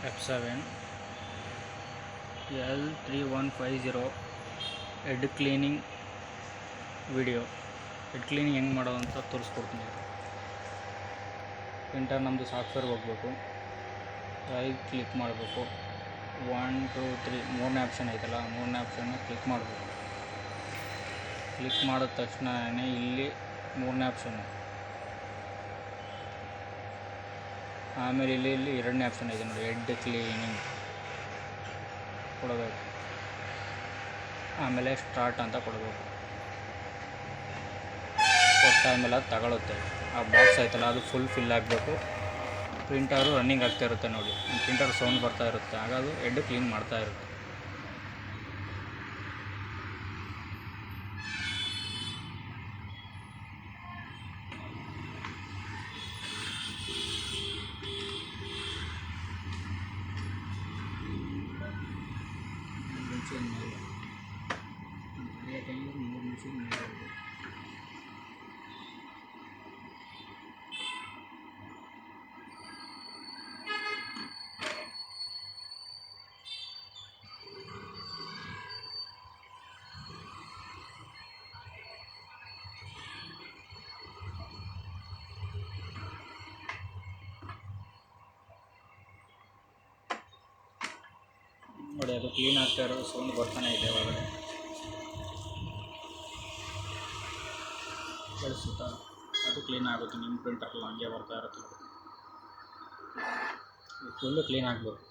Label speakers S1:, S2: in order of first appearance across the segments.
S1: F7 L3150 head cleaning video. Head cleaning ಹೆಂಗೆ ಮಾಡೋದು ಅಂತ ತೋರಿಸ್ಕೊಡ್ತೀನಿ. ಪ್ರಿಂಟರ್ ನಮ್ಮದು ಸಾಫ್ಟ್ವೇರ್ ಹೋಗಬೇಕು, ರೈಟ್ ಕ್ಲಿಕ್ ಮಾಡಬೇಕು, 1 2 3 ಮೂರನೇ ಆಪ್ಷನ್ ಐತಲ್ಲ, ಮೂರನೇ ಆಪ್ಷನ್ನ ಕ್ಲಿಕ್ ಮಾಡಬೇಕು. ಕ್ಲಿಕ್ ಮಾಡಿದ ತಕ್ಷಣವೇ ಇಲ್ಲಿ ಮೂರನೇ ಆಪ್ಷನ್ನು, ಆಮೇಲೆ ಇಲ್ಲಿ ಎರಡನೇ ಆಪ್ಷನ್ ಇದೆ ನೋಡಿ, ಹೆಡ್ ಕ್ಲೀನಿಂಗ್ ಕೊಡಬೇಕು. ಆಮೇಲೆ ಸ್ಟಾರ್ಟ್ ಅಂತ ಕೊಡಬೇಕು. ಕೊಟ್ಟಾದ್ಮೇಲೆ ಅದು ತಗೊಳುತ್ತೆ. ಆ ಬಾಕ್ಸ್ ಆಯ್ತಲ್ಲ ಅದು ಫಿಲ್ ಆಗಬೇಕು. ಪ್ರಿಂಟರು ರನ್ನಿಂಗ್ ಆಗ್ತಾ ಇರುತ್ತೆ ನೋಡಿ, ಪ್ರಿಂಟರ್ ಸೌಂಡ್ ಬರ್ತಾ ಇರುತ್ತೆ, ಆಗ ಅದು ಹೆಡ್ ಕ್ಲೀನ್ ಮಾಡ್ತಾ ಇರುತ್ತೆ. ನೋಡಿ, ಅದು ಕ್ಲೀನ್ ಆಗ್ತಾ ಇರೋದು ಸೌಂಡ್ ಬರ್ತಾನೆ ಇದೆ ಒಳಗಡೆ. ಕಳಿಸುತ್ತಾ ಅದು ಕ್ಲೀನ್ ಆಗುತ್ತೆ. ನಿಮ್ಮ ಪ್ರಿಂಟರ್ಲ್ಲ ಹಂಗೆ ಬರ್ತಾ ಇರುತ್ತೆ. ಫುಲ್ಲು ಕ್ಲೀನ್ ಆಗಬೇಕು.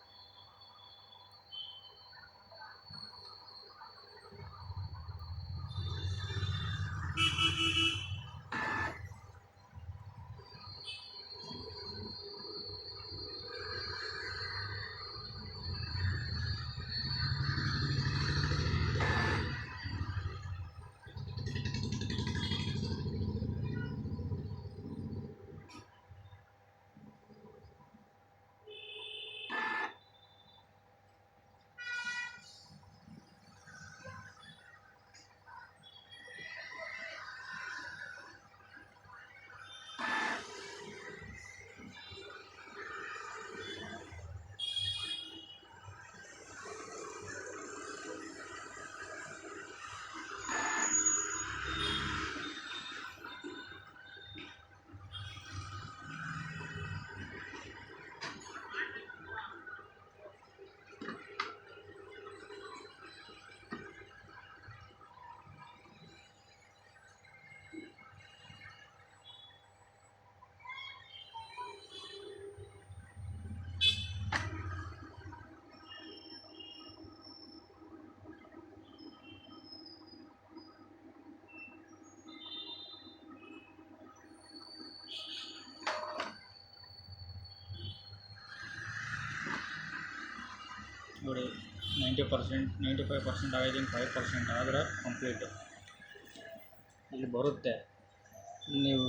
S1: ನೋಡಿ, 90%, 95% ಆಗಿದೆ. 5% ಆದರೆ ಕಂಪ್ಲೀಟು. ಇಲ್ಲಿ ಬರುತ್ತೆ, ನೀವು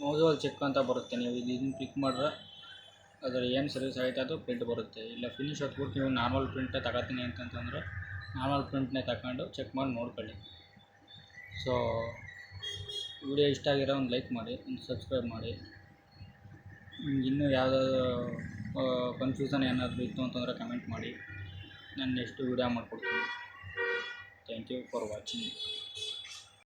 S1: ನೋಜಲ್ ಚೆಕ್ ಅಂತ ಬರುತ್ತೆ. ನೀವು ಇದನ್ನು ಕ್ಲಿಕ್ ಮಾಡಿದ್ರೆ ಅದರ ಏನು ಸರ್ವಿಸ್ ಆಗುತ್ತೆ ಅದು ಪ್ರಿಂಟ್ ಬರುತ್ತೆ. ಇಲ್ಲ ಫಿನಿಶ್ ಹೊತ್ಬಿಟ್ಟು ನೀವು ನಾರ್ಮಲ್ ಪ್ರಿಂಟೇ ತಗೋತೀನಿ ಅಂತಂತಂದರೆ ನಾರ್ಮಲ್ ಪ್ರಿಂಟ್ನೇ ತಗೊಂಡು ಚೆಕ್ ಮಾಡಿ ನೋಡ್ಕೊಳ್ಳಿ. ಸೊ ವಿಡಿಯೋ ಇಷ್ಟ ಆಗಿರೋ ಒಂದು ಲೈಕ್ ಮಾಡಿ, ಒಂದು ಸಬ್ಸ್ಕ್ರೈಬ್ ಮಾಡಿ. ಇನ್ನೂ ಯಾವುದಾದ್ರು ಕನ್ಫ್ಯೂಷನ್ ಏನಾದರೂ ಇತ್ತು ಅಂತಂದರೆ ಕಮೆಂಟ್ ಮಾಡಿ, ನಾನು ನೆಕ್ಸ್ಟ್ ವಿಡಿಯೋ ಮಾಡಿಕೊಡ್ತೀನಿ. Thank you for watching.